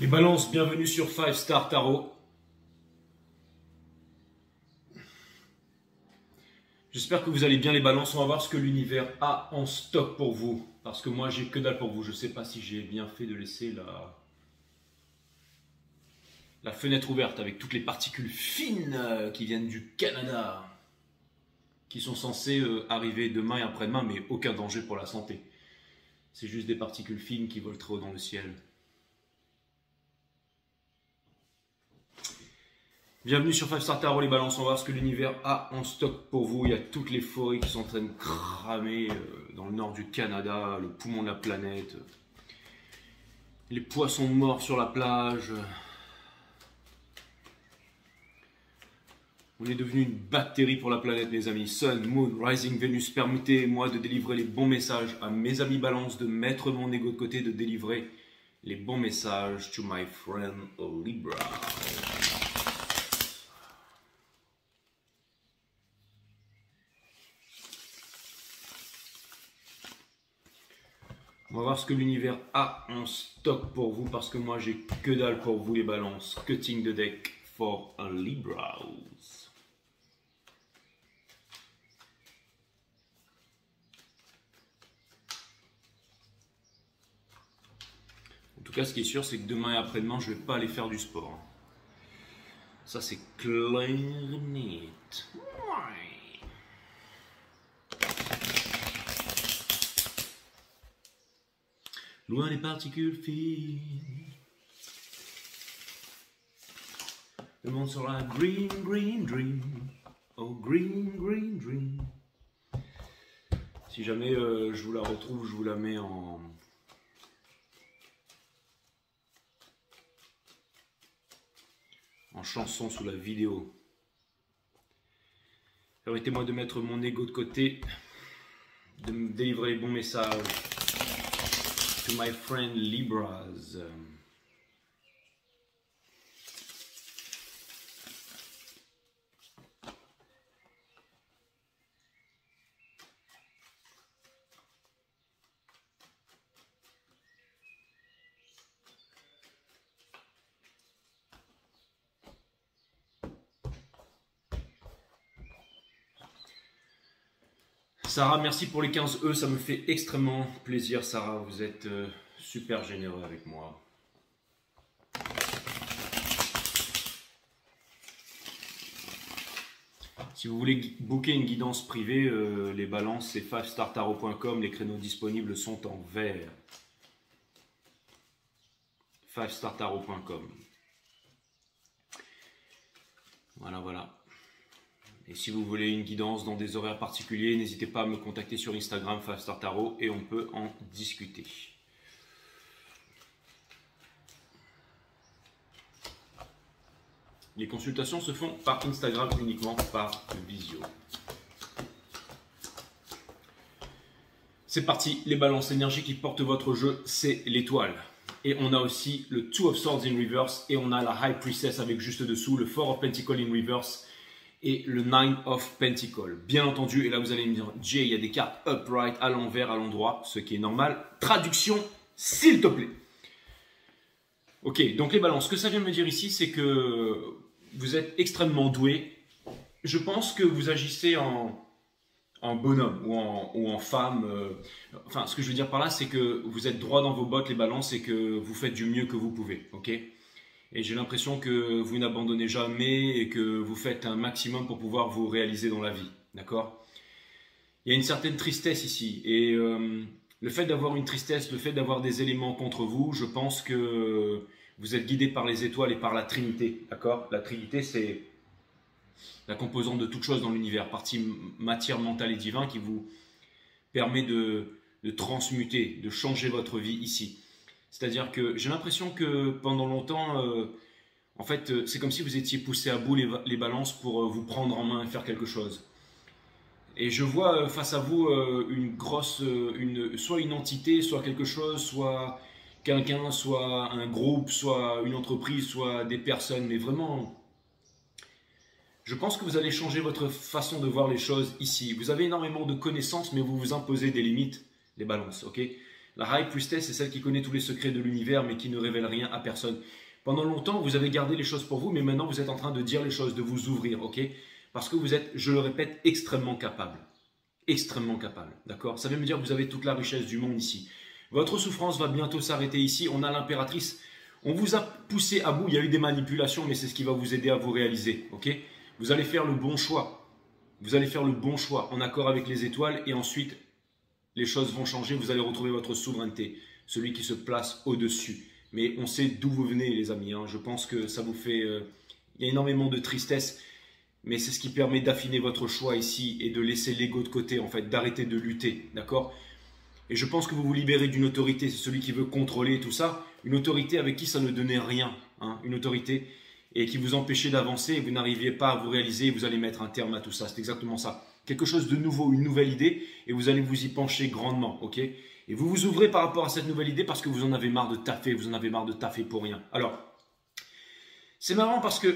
Les balances, bienvenue sur 5 Star Tarot. J'espère que vous allez bien les balances. On va voir ce que l'univers a en stock pour vous. Parce que moi, j'ai que dalle pour vous. Je ne sais pas si j'ai bien fait de laisser la fenêtre ouverte avec toutes les particules fines qui viennent du Canada. Qui sont censées arriver demain et après-demain, mais aucun danger pour la santé. C'est juste des particules fines qui volent très haut dans le ciel. Bienvenue sur 5 Star Tarot les balances, on va voir ce que l'univers a en stock pour vous. Il y a toutes les forêts qui sont en train de cramer dans le nord du Canada, le poumon de la planète, les poissons morts sur la plage. On est devenu une bactérie pour la planète mes amis. Sun, Moon, Rising, Vénus, permettez-moi de délivrer les bons messages à mes amis balances, de mettre mon ego de côté, de délivrer les bons messages to my friend Libra. On va voir ce que l'univers a en stock pour vous parce que moi j'ai que dalle pour vous les balances. Cutting the deck for a Libra. En tout cas ce qui est sûr c'est que demain et après-demain je ne vais pas aller faire du sport. Ça c'est clair net. Loin des particules fines. Le monde sera green, green, dream. Oh, green, green, dream. Si jamais je vous la retrouve, je vous la mets en chanson sous la vidéo. Permettez-moi de mettre mon ego de côté, de me délivrer les bons messages. To my friend Libras. Sarah, merci pour les 15 E, ça me fait extrêmement plaisir Sarah, vous êtes super généreux avec moi. Si vous voulez booker une guidance privée, les balances c'est 5startarot.com, les créneaux disponibles sont en vert. 5startarot.com. Voilà, voilà. Et si vous voulez une guidance dans des horaires particuliers, n'hésitez pas à me contacter sur Instagram 5 Star Tarot et on peut en discuter. Les consultations se font par Instagram uniquement par visio. C'est parti, les balances, l'énergie qui porte votre jeu, c'est l'étoile. Et on a aussi le Two of Swords in reverse et on a la High Priestess avec juste dessous, le Four of Pentacles in reverse. Et le Nine of Pentacles. Bien entendu, et là vous allez me dire, Jay, il y a des cartes upright, à l'envers, à l'endroit, ce qui est normal. Traduction, s'il te plaît. Ok, donc les balances, ce que ça vient me dire ici, c'est que vous êtes extrêmement doué. Je pense que vous agissez en bonhomme ou en femme. Enfin, ce que je veux dire par là, c'est que vous êtes droit dans vos bottes, les balances, et que vous faites du mieux que vous pouvez. Ok ? Et j'ai l'impression que vous n'abandonnez jamais et que vous faites un maximum pour pouvoir vous réaliser dans la vie. D'accord ? Il y a une certaine tristesse ici. Et le fait d'avoir une tristesse, le fait d'avoir des éléments contre vous, je pense que vous êtes guidé par les étoiles et par la Trinité. D'accord ? La Trinité, c'est la composante de toute chose dans l'univers. Partie matière, mentale et divin qui vous permet de transmuter, de changer votre vie ici. C'est-à-dire que j'ai l'impression que pendant longtemps, en fait, c'est comme si vous étiez poussé à bout les balances pour vous prendre en main et faire quelque chose. Et je vois face à vous une grosse, soit une entité, soit quelque chose, soit quelqu'un, soit un groupe, soit une entreprise, soit des personnes. Mais vraiment, je pense que vous allez changer votre façon de voir les choses ici. Vous avez énormément de connaissances, mais vous vous imposez des limites, les balances, ok ? La High Priestess, c'est celle qui connaît tous les secrets de l'univers, mais qui ne révèle rien à personne. Pendant longtemps, vous avez gardé les choses pour vous, mais maintenant, vous êtes en train de dire les choses, de vous ouvrir, ok? Parce que vous êtes, je le répète, extrêmement capable. Extrêmement capable, d'accord? Ça veut me dire que vous avez toute la richesse du monde ici. Votre souffrance va bientôt s'arrêter ici. On a l'impératrice. On vous a poussé à bout. Il y a eu des manipulations, mais c'est ce qui va vous aider à vous réaliser, ok? Vous allez faire le bon choix. Vous allez faire le bon choix en accord avec les étoiles et ensuite, les choses vont changer. Vous allez retrouver votre souveraineté, celui qui se place au-dessus. Mais on sait d'où vous venez, les amis. Hein. Je pense que ça vous fait... il y a énormément de tristesse, mais c'est ce qui permet d'affiner votre choix ici et de laisser l'ego de côté, en fait, d'arrêter de lutter, d'accord? Et je pense que vous vous libérez d'une autorité, c'est celui qui veut contrôler tout ça. Une autorité avec qui ça ne donnait rien, hein, une autorité et qui vous empêchait d'avancer et vous n'arriviez pas à vous réaliser et vous allez mettre un terme à tout ça. C'est exactement ça. Quelque chose de nouveau, une nouvelle idée et vous allez vous y pencher grandement, ok? Et vous vous ouvrez par rapport à cette nouvelle idée parce que vous en avez marre de taffer, vous en avez marre de taffer pour rien. Alors, c'est marrant parce que,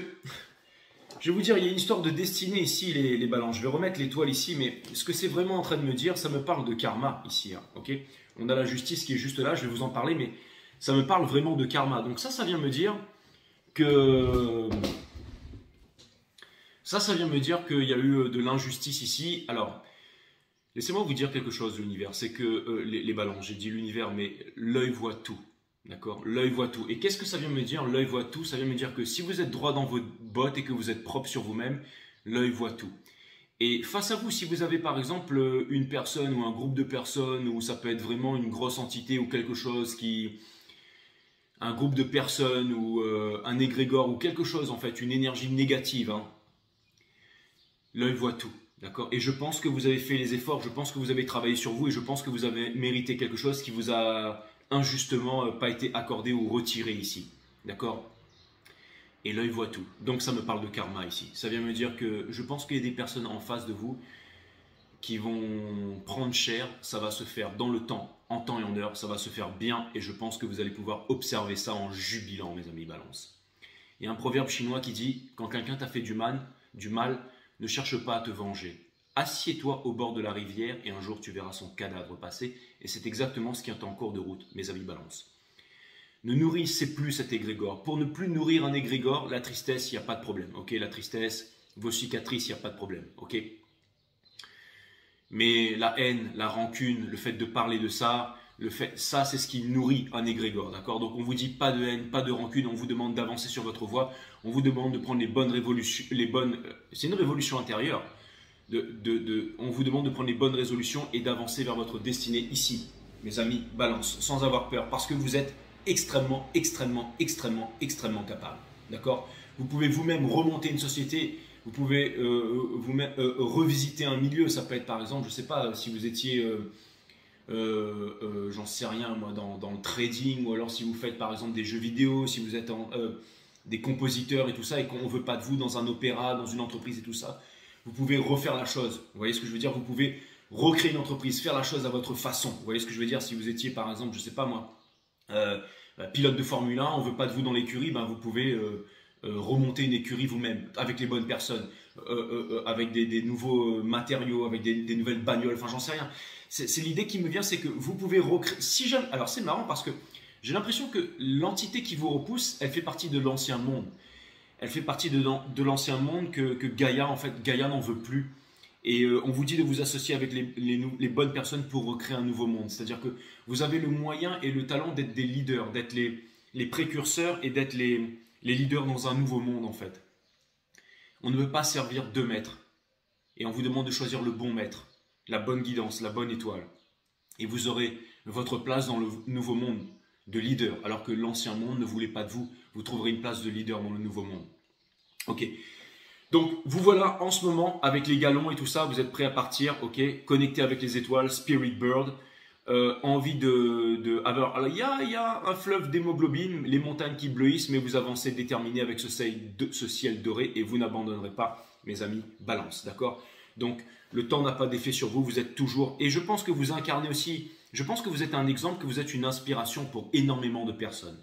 je vais vous dire, il y a une histoire de destinée ici, les balances. Je vais remettre l'étoile ici, mais ce que c'est vraiment en train de me dire, ça me parle de karma ici, hein, ok? On a la justice qui est juste là, je vais vous en parler, mais ça me parle vraiment de karma. Donc ça vient me dire que... Ça vient me dire qu'il y a eu de l'injustice ici. Alors, laissez-moi vous dire quelque chose, l'univers. C'est que les ballons, j'ai dit l'univers, mais l'œil voit tout. D'accord? L'œil voit tout. Et qu'est-ce que ça vient me dire? L'œil voit tout. Ça vient me dire que si vous êtes droit dans vos bottes et que vous êtes propre sur vous-même, l'œil voit tout. Et face à vous, si vous avez par exemple une personne ou un groupe de personnes, ou ça peut être vraiment une grosse entité ou quelque chose qui... un groupe de personnes ou un égrégore ou quelque chose en fait, une énergie négative, hein, l'œil voit tout. D'accord? Et je pense que vous avez fait les efforts, je pense que vous avez travaillé sur vous et je pense que vous avez mérité quelque chose qui vous a injustement pas été accordé ou retiré ici. D'accord? Et l'œil voit tout. Donc ça me parle de karma ici. Ça vient me dire que je pense qu'il y a des personnes en face de vous qui vont prendre cher. Ça va se faire dans le temps, en temps et en heure. Ça va se faire bien et je pense que vous allez pouvoir observer ça en jubilant, mes amis balance. Il y a un proverbe chinois qui dit « Quand quelqu'un t'a fait du mal, ne cherche pas à te venger. Assieds-toi au bord de la rivière et un jour tu verras son cadavre passer. » Et c'est exactement ce qui est en cours de route, mes amis balance. Ne nourrissez plus cet égrégore. Pour ne plus nourrir un égrégore, la tristesse, il n'y a pas de problème. Ok, la tristesse, vos cicatrices, il n'y a pas de problème. Ok. Mais la haine, la rancune, le fait de parler de ça, ça c'est ce qui nourrit un égrégore. D'accord? Donc on vous dit pas de haine, pas de rancune, on vous demande d'avancer sur votre voie, on vous demande de prendre les bonnes révolutions, c'est une révolution intérieure. On vous demande de prendre les bonnes résolutions et d'avancer vers votre destinée ici, mes amis, balance, sans avoir peur, parce que vous êtes extrêmement, extrêmement, extrêmement, extrêmement capable. D'accord? Vous pouvez vous-même remonter une société, vous pouvez vous-même revisiter un milieu. Ça peut être par exemple, je ne sais pas, si vous étiez, j'en sais rien moi, dans le trading, ou alors si vous faites par exemple des jeux vidéo, si vous êtes des compositeurs et tout ça, et qu'on ne veut pas de vous dans un opéra, dans une entreprise et tout ça, vous pouvez refaire la chose. Vous voyez ce que je veux dire? Vous pouvez recréer une entreprise, faire la chose à votre façon. Vous voyez ce que je veux dire? Si vous étiez par exemple, je ne sais pas moi, pilote de Formule 1, on ne veut pas de vous dans l'écurie, ben vous pouvez remonter une écurie vous-même, avec les bonnes personnes, avec des nouveaux matériaux, avec des nouvelles bagnoles, enfin j'en sais rien. C'est l'idée qui me vient, c'est que vous pouvez recréer... Si jamais, alors c'est marrant parce que j'ai l'impression que l'entité qui vous repousse, elle fait partie de l'ancien monde. Elle fait partie de l'ancien monde que Gaïa, en fait, Gaïa n'en veut plus. Et on vous dit de vous associer avec les bonnes personnes pour recréer un nouveau monde. C'est-à-dire que vous avez le moyen et le talent d'être des leaders, d'être les précurseurs et d'être les leaders dans un nouveau monde, en fait. On ne veut pas servir deux maîtres. Et on vous demande de choisir le bon maître, la bonne guidance, la bonne étoile. Et vous aurez votre place dans le nouveau monde de leader, alors que l'ancien monde ne voulait pas de vous. Vous trouverez une place de leader dans le nouveau monde. Ok. Donc, vous voilà en ce moment avec les galons et tout ça, vous êtes prêts à partir, ok, connecté avec les étoiles, Spirit Bird, envie alors, il y a un fleuve d'hémoglobine, les montagnes qui bleuissent, mais vous avancez déterminé avec ce ciel doré et vous n'abandonnerez pas, mes amis, balance, d'accord? Donc, le temps n'a pas d'effet sur vous, vous êtes toujours, et je pense que vous incarnez aussi, je pense que vous êtes un exemple, que vous êtes une inspiration pour énormément de personnes,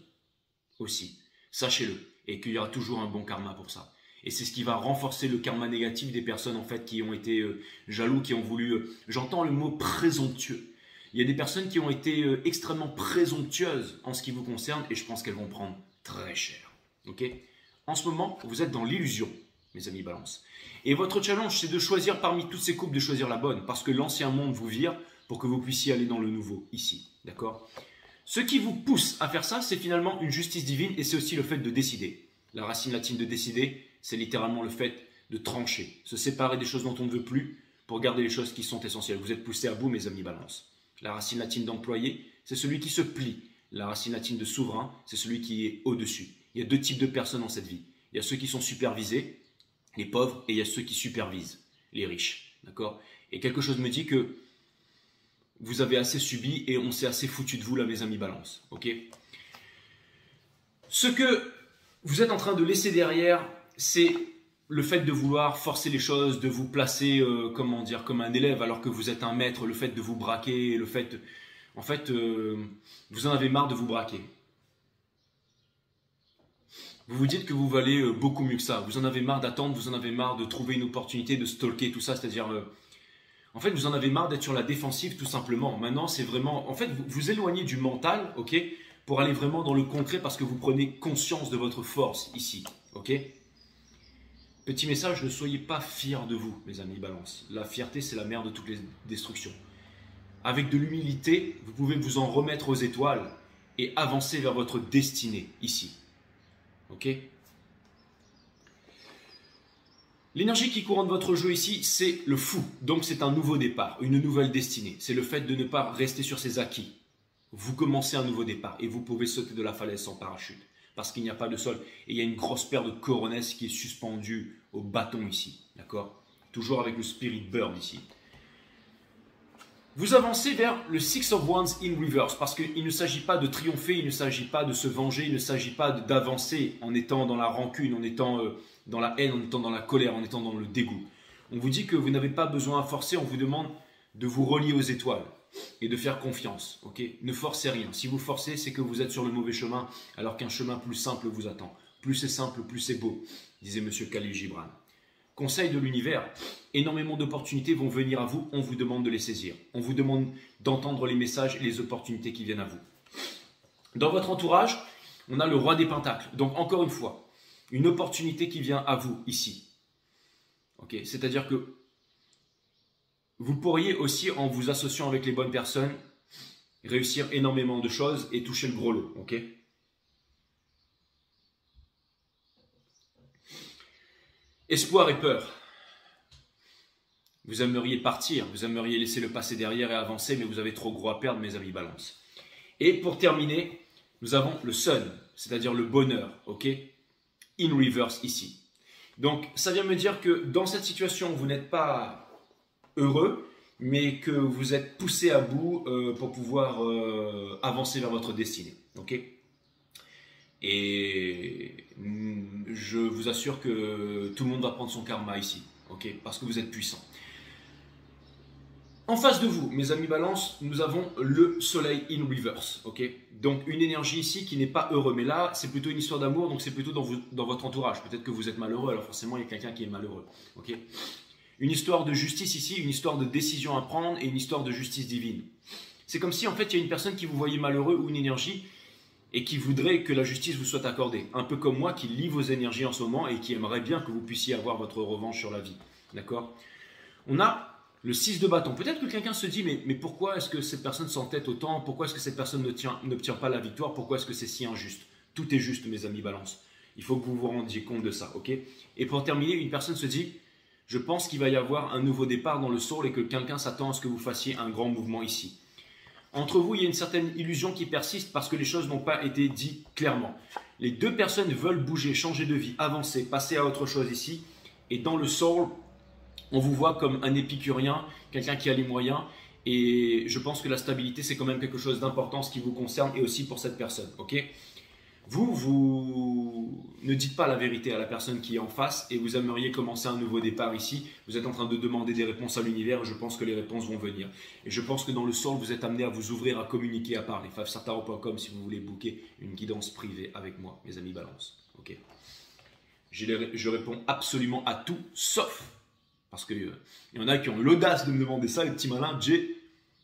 aussi, sachez-le, et qu'il y aura toujours un bon karma pour ça. Et c'est ce qui va renforcer le karma négatif des personnes en fait qui ont été jaloux, qui ont voulu... j'entends le mot présomptueux. Il y a des personnes qui ont été extrêmement présomptueuses en ce qui vous concerne et je pense qu'elles vont prendre très cher. Ok? En ce moment, vous êtes dans l'illusion, mes amis Balance. Et votre challenge, c'est de choisir parmi toutes ces coupes, de choisir la bonne parce que l'ancien monde vous vire pour que vous puissiez aller dans le nouveau, ici. D'accord? Ce qui vous pousse à faire ça, c'est finalement une justice divine et c'est aussi le fait de décider. La racine latine de décider, c'est littéralement le fait de trancher, se séparer des choses dont on ne veut plus pour garder les choses qui sont essentielles. Vous êtes poussés à bout, mes amis Balance. La racine latine d'employé, c'est celui qui se plie. La racine latine de souverain, c'est celui qui est au-dessus. Il y a deux types de personnes dans cette vie. Il y a ceux qui sont supervisés, les pauvres, et il y a ceux qui supervisent, les riches. D'accord? Et quelque chose me dit que vous avez assez subi et on s'est assez foutu de vous là, mes amis Balance. Ok? Ce que vous êtes en train de laisser derrière, c'est le fait de vouloir forcer les choses, de vous placer, comment dire, comme un élève alors que vous êtes un maître, le fait de vous braquer, le fait, en fait, vous en avez marre de vous braquer. Vous vous dites que vous valez beaucoup mieux que ça. Vous en avez marre d'attendre, vous en avez marre de trouver une opportunité, de stalker, tout ça, c'est-à-dire, en fait, vous en avez marre d'être sur la défensive tout simplement. Maintenant, c'est vraiment, en fait, vous vous éloignez du mental, ok, pour aller vraiment dans le concret parce que vous prenez conscience de votre force ici, ok. Petit message, ne soyez pas fiers de vous, mes amis Balance. La fierté, c'est la mère de toutes les destructions. Avec de l'humilité, vous pouvez vous en remettre aux étoiles et avancer vers votre destinée, ici. Ok? L'énergie qui couronne votre jeu ici, c'est le fou. Donc c'est un nouveau départ, une nouvelle destinée. C'est le fait de ne pas rester sur ses acquis. Vous commencez un nouveau départ et vous pouvez sauter de la falaise sans parachute. Parce qu'il n'y a pas de sol. Et il y a une grosse paire de coronesses qui est suspendue au bâton ici. D'accord? Toujours avec le Spirit Bird ici. Vous avancez vers le Six of Wands in reverse. Parce qu'il ne s'agit pas de triompher, il ne s'agit pas de se venger, il ne s'agit pas d'avancer en étant dans la rancune, en étant dans la haine, en étant dans la colère, en étant dans le dégoût. On vous dit que vous n'avez pas besoin à forcer, on vous demande de vous relier aux étoiles et de faire confiance. Okay? Ne forcez rien. Si vous forcez, c'est que vous êtes sur le mauvais chemin, alors qu'un chemin plus simple vous attend. Plus c'est simple, plus c'est beau, disait M. Khalil Gibran. Conseil de l'univers, énormément d'opportunités vont venir à vous, on vous demande de les saisir. On vous demande d'entendre les messages et les opportunités qui viennent à vous. Dans votre entourage, on a le roi des pentacles. Donc encore une fois, une opportunité qui vient à vous ici. Okay? C'est-à-dire que vous pourriez aussi, en vous associant avec les bonnes personnes, réussir énormément de choses et toucher le gros lot. Ok? Espoir et peur. Vous aimeriez partir, vous aimeriez laisser le passé derrière et avancer, mais vous avez trop gros à perdre, mes amis Balance. Et pour terminer, nous avons le Sun, c'est-à-dire le bonheur, ok? In reverse ici. Donc, ça vient me dire que dans cette situation, vous n'êtes pas heureux, mais que vous êtes poussé à bout pour pouvoir avancer vers votre destinée, ok? Et je vous assure que tout le monde va prendre son karma ici, ok? Parce que vous êtes puissant. En face de vous, mes amis Balance, nous avons le soleil in reverse, ok? Donc une énergie ici qui n'est pas heureux, mais là c'est plutôt une histoire d'amour, donc c'est plutôt dans votre entourage. Peut-être que vous êtes malheureux, alors forcément il y a quelqu'un qui est malheureux, ok? Une histoire de justice ici, une histoire de décision à prendre et une histoire de justice divine. C'est comme si en fait il y a une personne qui vous voyait malheureux ou une énergie et qui voudrait que la justice vous soit accordée. Un peu comme moi qui lis vos énergies en ce moment et qui aimerait bien que vous puissiez avoir votre revanche sur la vie. D'accord? On a le 6 de bâton. Peut-être que quelqu'un se dit, mais pourquoi est-ce que cette personne s'entête autant? Pourquoi est-ce que cette personne n'obtient pas la victoire? Pourquoi est-ce que c'est si injuste? Tout est juste, mes amis Balance. Il faut que vous vous rendiez compte de ça. Ok? Et pour terminer, une personne se dit, je pense qu'il va y avoir un nouveau départ dans le soul et que quelqu'un s'attend à ce que vous fassiez un grand mouvement ici. Entre vous, il y a une certaine illusion qui persiste parce que les choses n'ont pas été dites clairement. Les deux personnes veulent bouger, changer de vie, avancer, passer à autre chose ici. Et dans le soul, on vous voit comme un épicurien, quelqu'un qui a les moyens. Et je pense que la stabilité, c'est quand même quelque chose d'important, ce qui vous concerne et aussi pour cette personne. Ok? Vous ne dites pas la vérité à la personne qui est en face et vous aimeriez commencer un nouveau départ ici. Vous êtes en train de demander des réponses à l'univers et je pense que les réponses vont venir. Et je pense que dans le soul, vous êtes amené à vous ouvrir, à communiquer, à parler. favesartaro.com si vous voulez booker une guidance privée avec moi, mes amis Balance. Ok. Je réponds absolument à tout, sauf, parce qu'il y en a qui ont l'audace de me demander ça, les petits malins, Jay,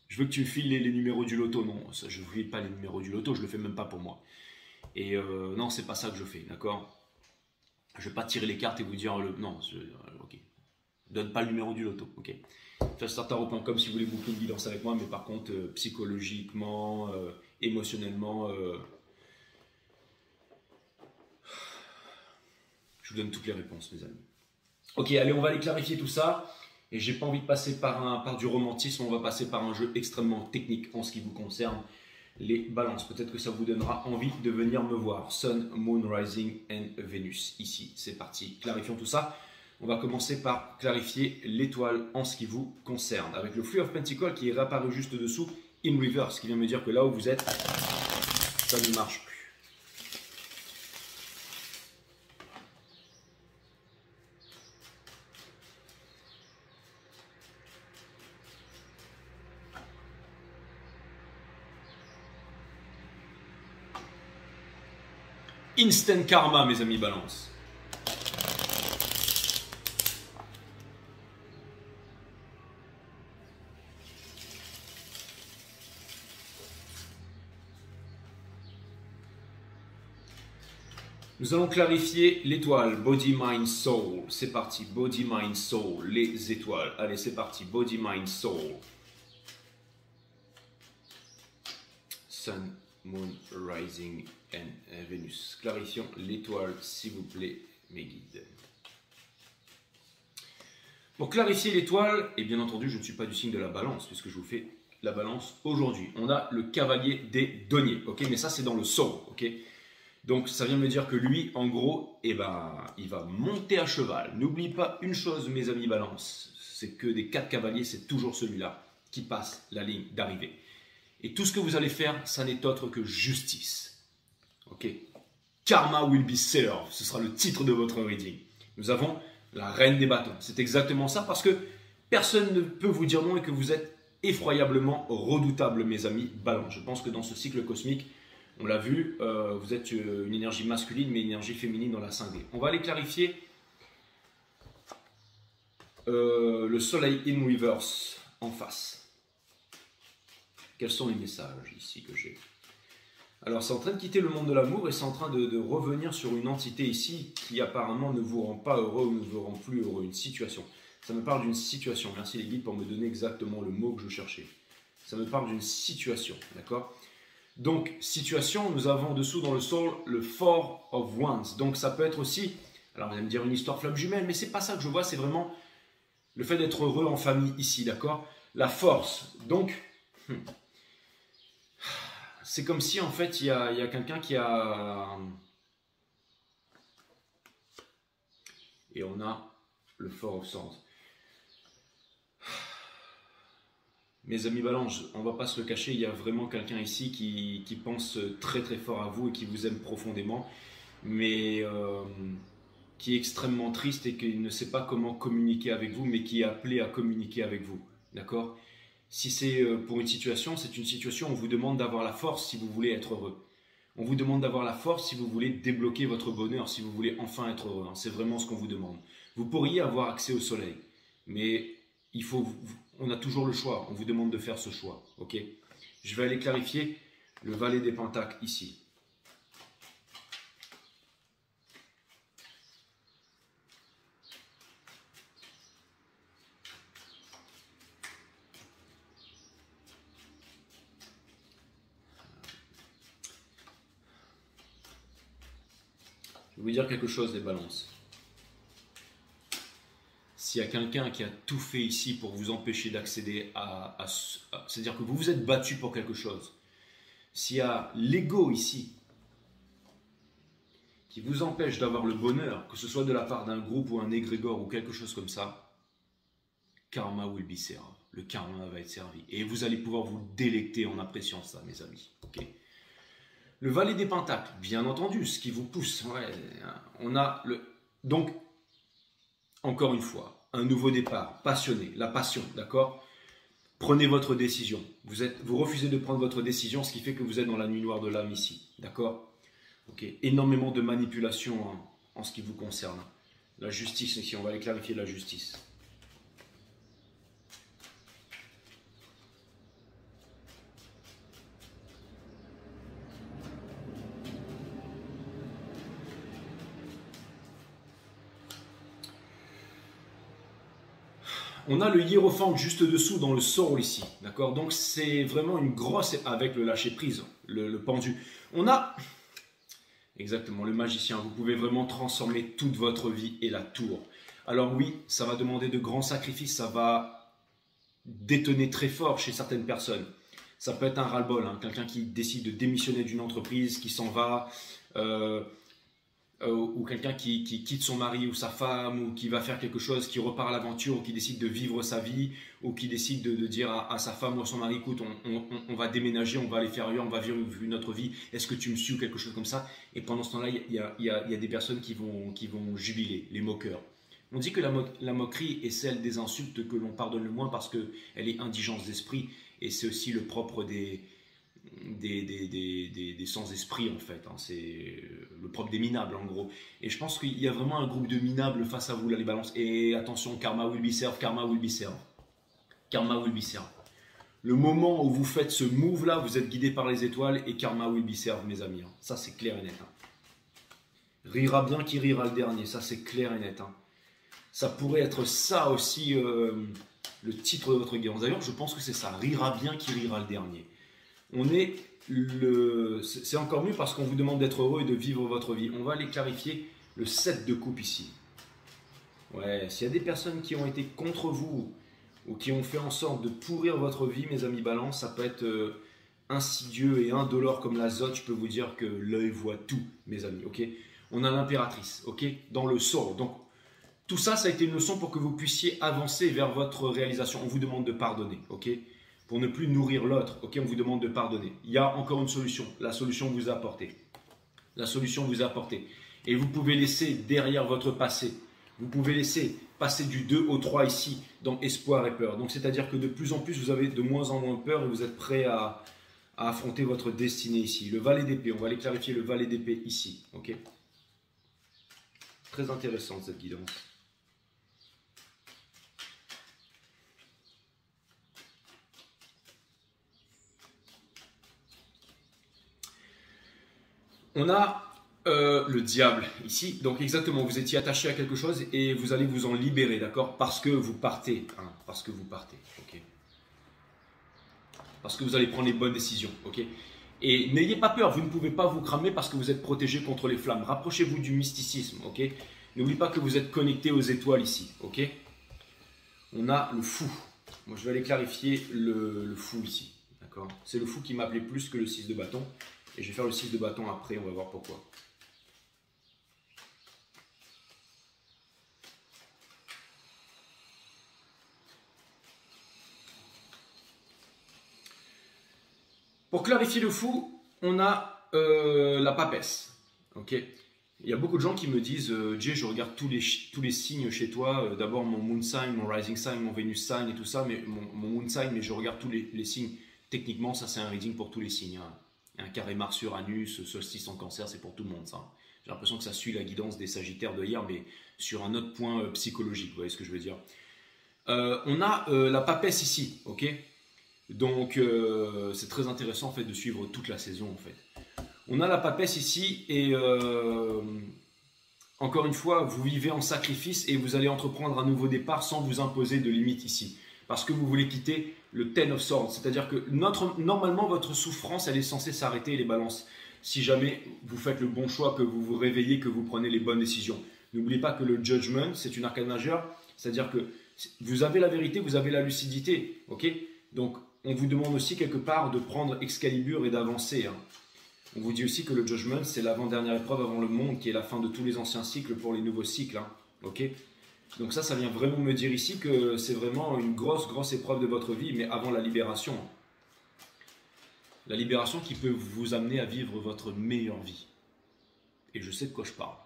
Je veux que tu me files les numéros du loto. Non, ça, je ne file pas les numéros du loto, je ne le fais même pas pour moi. Et non, c'est pas ça que je fais, d'accord? Je ne vais pas tirer les cartes et vous dire non, ok. Donne pas le numéro du loto, ok? Startaro.com si vous voulez boucler une guidance avec moi, mais par contre, psychologiquement, émotionnellement, je vous donne toutes les réponses, mes amis. Ok, allez, on va aller clarifier tout ça. Et j'ai pas envie de passer par du romantisme, on va passer par un jeu extrêmement technique en ce qui vous concerne, les balances. Peut-être que ça vous donnera envie de venir me voir. Sun, Moon, Rising and Venus. Ici, c'est parti. Clarifions tout ça. On va commencer par clarifier l'étoile en ce qui vous concerne. Avec le Three of Pentacles qui est réapparu juste dessous, in reverse, qui vient me dire que là où vous êtes, ça ne marche plus. Instant karma, mes amis balance. Nous allons clarifier l'étoile, Body, Mind, Soul. C'est parti, Body, Mind, Soul, les étoiles. Allez, c'est parti, Body, Mind, Soul. Sun, Moon, Rising and Venus. Clarifions l'étoile, s'il vous plaît, mes guides. Pour clarifier l'étoile, et bien entendu, je ne suis pas du signe de la balance, puisque je vous fais la balance aujourd'hui. On a le cavalier des deniers, ok? Mais ça, c'est dans le soul, ok? Donc, ça vient me dire que lui, en gros, eh ben, il va monter à cheval. N'oublie pas une chose, mes amis balance, c'est que des 4 cavaliers, c'est toujours celui-là qui passe la ligne d'arrivée. Et tout ce que vous allez faire, ça n'est autre que justice. Ok? Karma will be served. Ce sera le titre de votre reading. Nous avons la reine des bâtons. C'est exactement ça parce que personne ne peut vous dire non et que vous êtes effroyablement redoutable, mes amis balance. Je pense que dans ce cycle cosmique, on l'a vu, vous êtes une énergie masculine mais une énergie féminine dans la 5D. On va aller clarifier le soleil in reverse en face. Quels sont les messages ici que j'ai? Alors c'est en train de quitter le monde de l'amour et c'est en train de revenir sur une entité ici qui apparemment ne vous rend pas heureux ou ne vous rend plus heureux, une situation. Ça me parle d'une situation, merci les guides pour me donner exactement le mot que je cherchais. Ça me parle d'une situation, d'accord? Donc situation, nous avons en dessous dans le soul le Four of Wands. Donc ça peut être aussi, alors vous allez me dire une histoire flamme jumelle, mais c'est pas ça que je vois, c'est vraiment le fait d'être heureux en famille ici, d'accord? La force, donc... C'est comme si en fait il y a quelqu'un qui a... Et on a le Four of Swords. Mes amis balance, on va pas se le cacher, il y a vraiment quelqu'un ici qui pense très très fort à vous et qui vous aime profondément, mais qui est extrêmement triste et qui ne sait pas comment communiquer avec vous, mais qui est appelé à communiquer avec vous, d'accord? Si c'est pour une situation, c'est une situation où on vous demande d'avoir la force si vous voulez être heureux. On vous demande d'avoir la force si vous voulez débloquer votre bonheur, si vous voulez enfin être heureux. C'est vraiment ce qu'on vous demande. Vous pourriez avoir accès au soleil, mais on a toujours le choix. On vous demande de faire ce choix. Ok? Je vais aller clarifier le valet des pentacles ici. Je vais vous dire quelque chose, les balances. S'il y a quelqu'un qui a tout fait ici pour vous empêcher d'accéder c'est-à-dire que vous vous êtes battu pour quelque chose. S'il y a l'ego ici qui vous empêche d'avoir le bonheur, que ce soit de la part d'un groupe ou un égrégore ou quelque chose comme ça, karma will be served. Le karma va être servi. Et vous allez pouvoir vous délecter en appréciant ça, mes amis. Okay. Le valet des pentacles, bien entendu, ce qui vous pousse. Ouais, on a le... Donc, encore une fois, un nouveau départ, passionné, la passion, d'accord? Prenez votre décision. Vous refusez de prendre votre décision, ce qui fait que vous êtes dans la nuit noire de l'âme ici, d'accord? Okay. Énormément de manipulation en ce qui vous concerne. La justice ici, on va aller clarifier la justice. On a le hiérophante juste dessous dans le soul ici, d'accord? Donc c'est vraiment une grosse, avec le lâcher prise, le pendu. On a, exactement, le magicien. Vous pouvez vraiment transformer toute votre vie et la tour. Alors oui, ça va demander de grands sacrifices, ça va détonner très fort chez certaines personnes. Ça peut être un ras-le-bol, hein, quelqu'un qui décide de démissionner d'une entreprise, qui s'en va, ou quelqu'un qui quitte son mari ou sa femme, ou qui va faire quelque chose, qui repart à l'aventure, ou qui décide de vivre sa vie, ou qui décide de dire à sa femme ou à son mari, écoute, on va déménager, on va aller faire ailleurs, on va vivre notre vie, est-ce que tu me suis ou quelque chose comme ça. Et pendant ce temps-là, il y a des personnes qui vont jubiler, les moqueurs. On dit que la moquerie est celle des insultes que l'on pardonne le moins parce qu'elle est indigence d'esprit, et c'est aussi le propre des sans-esprits en fait, hein. C'est le propre des minables en gros. Et je pense qu'il y a vraiment un groupe de minables face à vous là les balances. Et attention, karma will be served, karma will be served. Karma will be served. Le moment où vous faites ce move là, vous êtes guidé par les étoiles et karma will be served mes amis, hein. Ça c'est clair et net, hein. Rira bien qui rira le dernier, ça c'est clair et net, hein. Ça pourrait être ça aussi le titre de votre guidance. D'ailleurs je pense que c'est ça, rira bien qui rira le dernier. C'est encore mieux parce qu'on vous demande d'être heureux et de vivre votre vie. On va aller clarifier le 7 de coupe ici. Ouais, s'il y a des personnes qui ont été contre vous ou qui ont fait en sorte de pourrir votre vie, mes amis balance, ça peut être insidieux et indolore comme l'azote. Je peux vous dire que l'œil voit tout, mes amis. Ok, on a l'impératrice, ok, dans le sort. Donc tout ça, ça a été une leçon pour que vous puissiez avancer vers votre réalisation. On vous demande de pardonner, ok, pour ne plus nourrir l'autre, ok, on vous demande de pardonner. Il y a encore une solution. La solution vous a apporté. La solution vous a apporté. Et vous pouvez laisser derrière votre passé. Vous pouvez laisser passer du 2 au 3 ici, dans espoir et peur. Donc, c'est-à-dire que de plus en plus, vous avez de moins en moins peur et vous êtes prêt à affronter votre destinée ici. Le valet d'épée, on va aller clarifier le valet d'épée ici, ok. Très intéressante cette guidance. On a le diable ici, donc exactement, vous étiez attaché à quelque chose et vous allez vous en libérer, d'accord, parce que vous partez, hein, parce que vous partez, ok, parce que vous allez prendre les bonnes décisions, ok. Et n'ayez pas peur, vous ne pouvez pas vous cramer parce que vous êtes protégé contre les flammes. Rapprochez-vous du mysticisme, ok. N'oubliez pas que vous êtes connecté aux étoiles ici, ok. On a le fou. Moi, je vais aller clarifier le fou ici, d'accord. C'est le fou qui m'appelait plus que le 6 de bâton. Et je vais faire le 6 de bâton après, on va voir pourquoi. Pour clarifier le fou, on a la papesse. Okay, il y a beaucoup de gens qui me disent Jay, je regarde tous les signes chez toi. D'abord mon moon sign, mon rising sign, mon Venus sign et tout ça, mais mon moon sign, mais je regarde tous les signes. Techniquement, ça c'est un reading pour tous les signes, hein. Un carré Mars Uranus, solstice en cancer, c'est pour tout le monde ça. J'ai l'impression que ça suit la guidance des sagittaires de hier, mais sur un autre point psychologique, vous voyez ce que je veux dire. On a la papesse ici, ok. Donc c'est très intéressant en fait de suivre toute la saison en fait. On a la papesse ici et encore une fois, vous vivez en sacrifice et vous allez entreprendre un nouveau départ sans vous imposer de limites ici. Parce que vous voulez quitter le Ten of Swords. C'est-à-dire que normalement, votre souffrance, elle est censée s'arrêter les balances. Si jamais vous faites le bon choix, que vous vous réveillez, que vous prenez les bonnes décisions. N'oubliez pas que le Judgment, c'est une arcane majeure. C'est-à-dire que vous avez la vérité, vous avez la lucidité. Ok, donc, on vous demande aussi quelque part de prendre Excalibur et d'avancer, hein. On vous dit aussi que le Judgment, c'est l'avant-dernière épreuve avant le monde, qui est la fin de tous les anciens cycles pour les nouveaux cycles, hein. Ok. Donc ça vient vraiment me dire ici que c'est vraiment une grosse épreuve de votre vie, mais avant la libération. La libération qui peut vous amener à vivre votre meilleure vie. Et je sais de quoi je parle.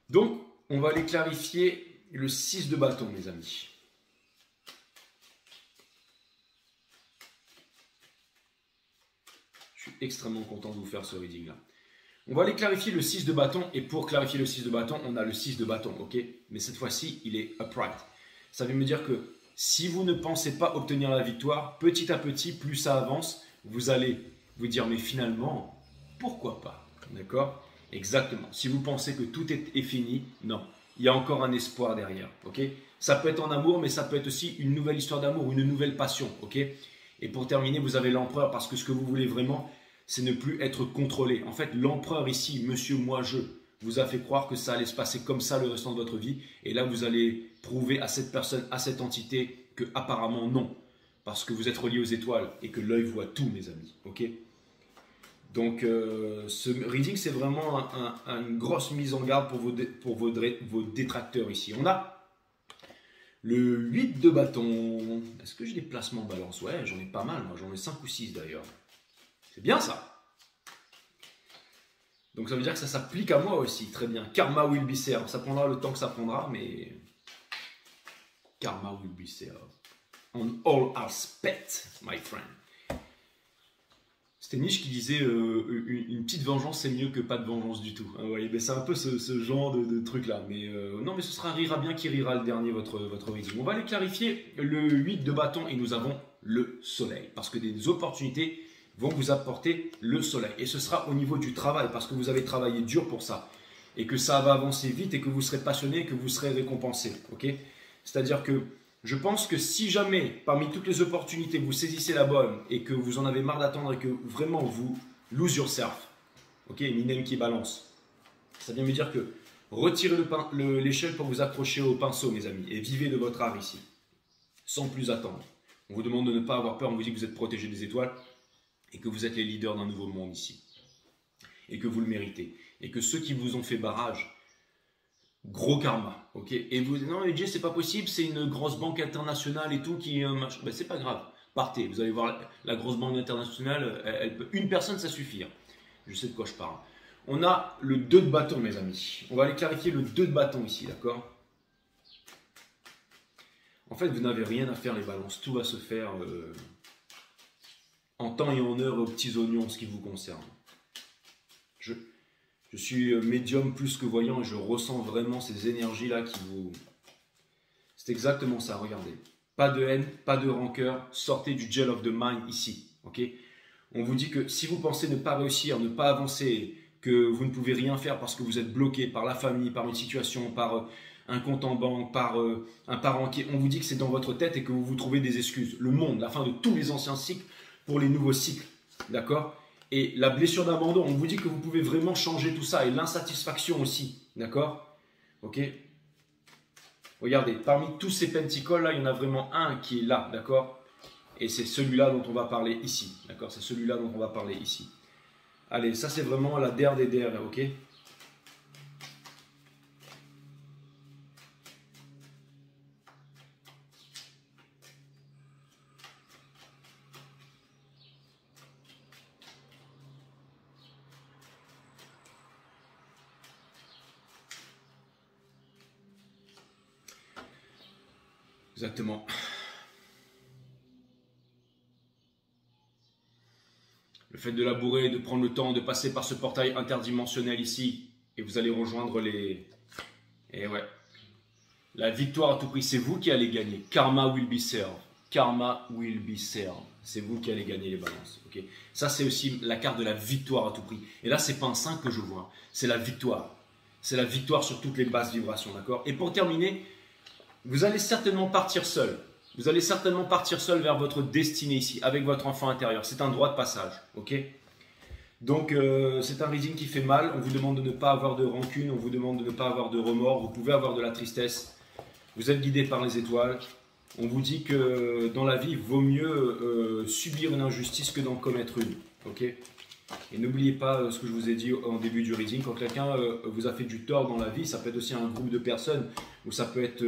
Donc, on va aller clarifier le 6 de bâton, mes amis. Je suis extrêmement content de vous faire ce reading-là. On va aller clarifier le 6 de bâton, et pour clarifier le 6 de bâton, on a le 6 de bâton, ok. Mais cette fois-ci, il est upright. Ça veut me dire que si vous ne pensez pas obtenir la victoire, petit à petit, plus ça avance, vous allez vous dire, mais finalement, pourquoi pas, d'accord. Exactement. Si vous pensez que tout est fini, non. il y a encore un espoir derrière. Ok, ça peut être en amour, mais ça peut être aussi une nouvelle histoire d'amour, une nouvelle passion. Ok, et pour terminer, vous avez l'empereur, parce que ce que vous voulez vraiment, c'est ne plus être contrôlé. En fait, l'empereur ici, monsieur, moi, je, vous a fait croire que ça allait se passer comme ça le restant de votre vie. Et là, vous allez prouver à cette personne, à cette entité, que apparemment non. Parce que vous êtes relié aux étoiles et que l'œil voit tout, mes amis. Ok, donc, ce reading, c'est vraiment une grosse mise en garde pour vos détracteurs ici. On a le 8 de bâton. Est-ce que j'ai des placements en balance? Ouais, j'en ai pas mal. Moi, j'en ai 5 ou 6 d'ailleurs. C'est bien ça. Donc, ça veut dire que ça s'applique à moi aussi. Très bien. Karma will be served. Ça prendra le temps que ça prendra, mais Karma will be served. On all aspects, my friend. C'était Nietzsche qui disait une petite vengeance c'est mieux que pas de vengeance du tout. Vous voyez, c'est un peu ce genre de truc là. Mais non, mais ce sera rira bien qui rira le dernier, votre reading. On va aller clarifier le 8 de bâton et nous avons le soleil. Parce que des opportunités vont vous apporter le soleil. Et ce sera au niveau du travail parce que vous avez travaillé dur pour ça. Et que ça va avancer vite et que vous serez passionné et que vous serez récompensé. Okay, c'est-à-dire que je pense que si jamais, parmi toutes les opportunités, vous saisissez la bonne et que vous en avez marre d'attendre et que vraiment vous lose yourself, ok, Minem qui balance, ça vient me dire que retirez l'échelle pour vous accrocher au pinceau, mes amis, et vivez de votre art ici, sans plus attendre. On vous demande de ne pas avoir peur, on vous dit que vous êtes protégé des étoiles et que vous êtes les leaders d'un nouveau monde ici, et que vous le méritez, et que ceux qui vous ont fait barrage, gros karma, ok. Et vous dites non, AJ, c'est pas possible, c'est une grosse banque internationale et tout qui ben, c'est pas grave, partez, vous allez voir la grosse banque internationale, une personne ça suffit. Je sais de quoi je parle. On a le 2 de bâton, mes amis. On va aller clarifier le 2 de bâton ici, d'accord. En fait, vous n'avez rien à faire les balances, tout va se faire en temps et en heure aux petits oignons en ce qui vous concerne. Je suis médium plus que voyant et je ressens vraiment ces énergies-là qui vous... C'est exactement ça, regardez. Pas de haine, pas de rancœur, sortez du gel of the mind ici. Okay, on vous dit que si vous pensez ne pas réussir, ne pas avancer, que vous ne pouvez rien faire parce que vous êtes bloqué par la famille, par une situation, par un compte en banque, par un parent qui... On vous dit que c'est dans votre tête et que vous vous trouvez des excuses. Le monde, la fin de tous les anciens cycles pour les nouveaux cycles. D'accord ? Et la blessure d'abandon, on vous dit que vous pouvez vraiment changer tout ça. Et l'insatisfaction aussi. D'accord? Ok? Regardez, parmi tous ces pentacles là, il y en a vraiment un qui est là. D'accord? Et c'est celui-là dont on va parler ici. D'accord? C'est celui-là dont on va parler ici. Allez, ça c'est vraiment la der des der. Ok? Exactement. Le fait de labourer, de prendre le temps, de passer par ce portail interdimensionnel ici, et vous allez rejoindre les... Et ouais. La victoire à tout prix, c'est vous qui allez gagner. Karma will be served. Karma will be served. C'est vous qui allez gagner les balances. Okay, ça, c'est aussi la carte de la victoire à tout prix. Et là, ce n'est pas un 5 que je vois. C'est la victoire. C'est la victoire sur toutes les basses vibrations. D'accord. Et pour terminer, vous allez certainement partir seul. Vous allez certainement partir seul vers votre destinée ici, avec votre enfant intérieur. C'est un droit de passage. Ok. Donc, c'est un reading qui fait mal. On vous demande de ne pas avoir de rancune. On vous demande de ne pas avoir de remords. Vous pouvez avoir de la tristesse. Vous êtes guidé par les étoiles. On vous dit que dans la vie, il vaut mieux subir une injustice que d'en commettre une. Okay, et n'oubliez pas ce que je vous ai dit en début du reading. Quand quelqu'un vous a fait du tort dans la vie, ça peut être aussi un groupe de personnes ou ça peut être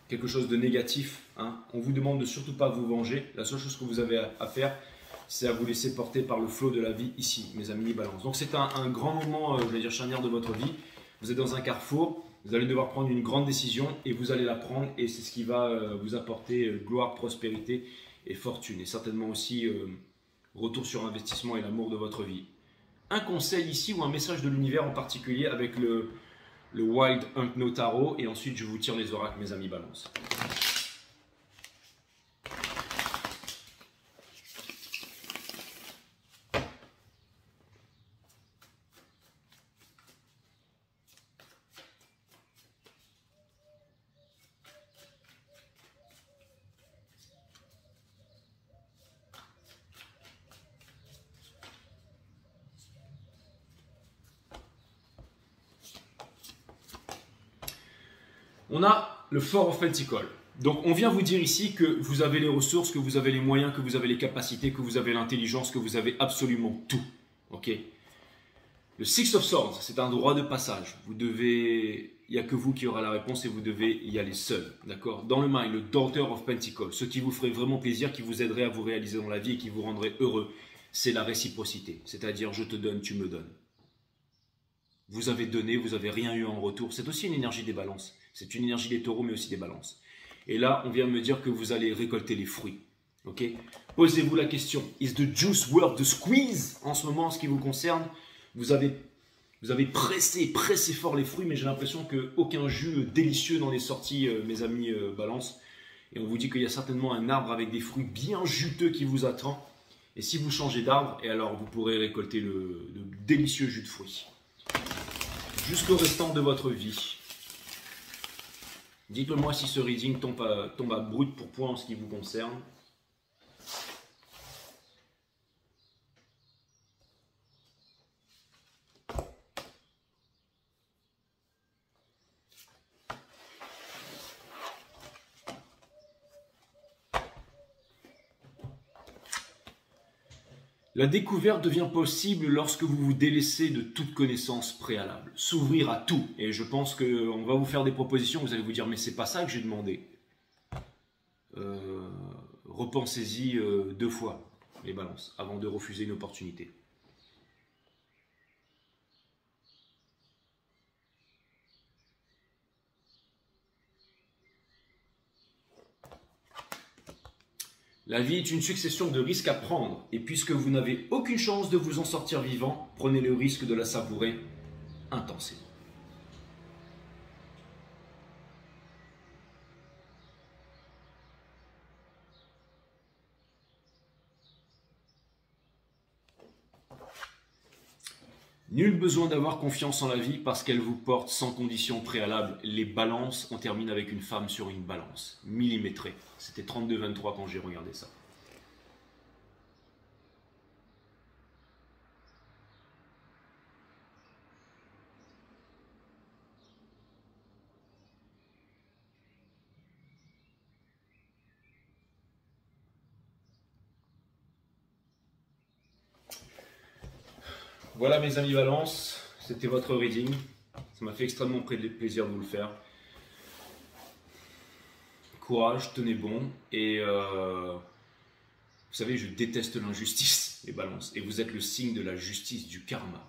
quelque chose de négatif. Hein. On vous demande de surtout pas vous venger. La seule chose que vous avez à faire, c'est à vous laisser porter par le flot de la vie ici, mes amis balance. Donc c'est un grand moment, je vais dire charnière de votre vie. Vous êtes dans un carrefour. Vous allez devoir prendre une grande décision et vous allez la prendre et c'est ce qui va vous apporter gloire, prospérité et fortune. Et certainement aussi retour sur investissement et l'amour de votre vie. Un conseil ici ou un message de l'univers en particulier avec le Wild Unknown Tarot et ensuite je vous tire les oracles, mes amis balance. On a le Four of Pentacles. Donc on vient vous dire ici que vous avez les ressources, que vous avez les moyens, que vous avez les capacités, que vous avez l'intelligence, que vous avez absolument tout. Ok. Le Six of Swords, c'est un droit de passage. Vous devez, il n'y a que vous qui aura la réponse et vous devez y aller seul. D'accord. Dans le mind, le Daughter of Pentacles, ce qui vous ferait vraiment plaisir, qui vous aiderait à vous réaliser dans la vie et qui vous rendrait heureux, c'est la réciprocité. C'est-à-dire je te donne, tu me donnes. Vous avez donné, vous n'avez rien eu en retour. C'est aussi une énergie des balances. C'est une énergie des taureaux, mais aussi des balances. Et là, on vient me dire que vous allez récolter les fruits. Okay. Posez-vous la question, is the juice worth the squeeze? En ce moment, en ce qui vous concerne, vous avez pressé fort les fruits, mais j'ai l'impression qu'aucun jus délicieux n'en est sorti, mes amis balance. Et on vous dit qu'il y a certainement un arbre avec des fruits bien juteux qui vous attend. Et si vous changez d'arbre, et alors vous pourrez récolter le délicieux jus de fruits. Jusqu'au restant de votre vie. Dites-le moi si ce reading tombe à brut pour point en ce qui vous concerne. La découverte devient possible lorsque vous vous délaissez de toute connaissance préalable. S'ouvrir à tout. Et je pense qu'on va vous faire des propositions, vous allez vous dire, mais c'est pas ça que j'ai demandé. Repensez-y 2 fois, les balances, avant de refuser une opportunité. La vie est une succession de risques à prendre, et puisque vous n'avez aucune chance de vous en sortir vivant, prenez le risque de la savourer intensément. Nul besoin d'avoir confiance en la vie parce qu'elle vous porte sans condition préalable. Les balances, on termine avec une femme sur une balance, millimétrée. C'était 32-23 quand j'ai regardé ça. Voilà mes amis Balance, c'était votre reading. Ça m'a fait extrêmement plaisir de vous le faire. Courage, tenez bon. Et vous savez, je déteste l'injustice, les Balances. Et vous êtes le signe de la justice, du karma.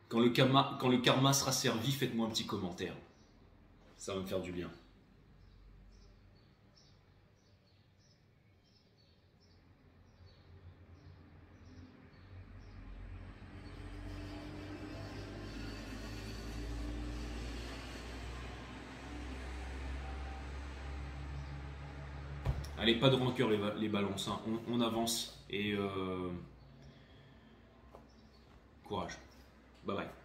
Quand le karma sera servi, faites-moi un petit commentaire. Ça va me faire du bien. Allez, pas de rancœur les balances, hein. On avance et courage. Bye bye.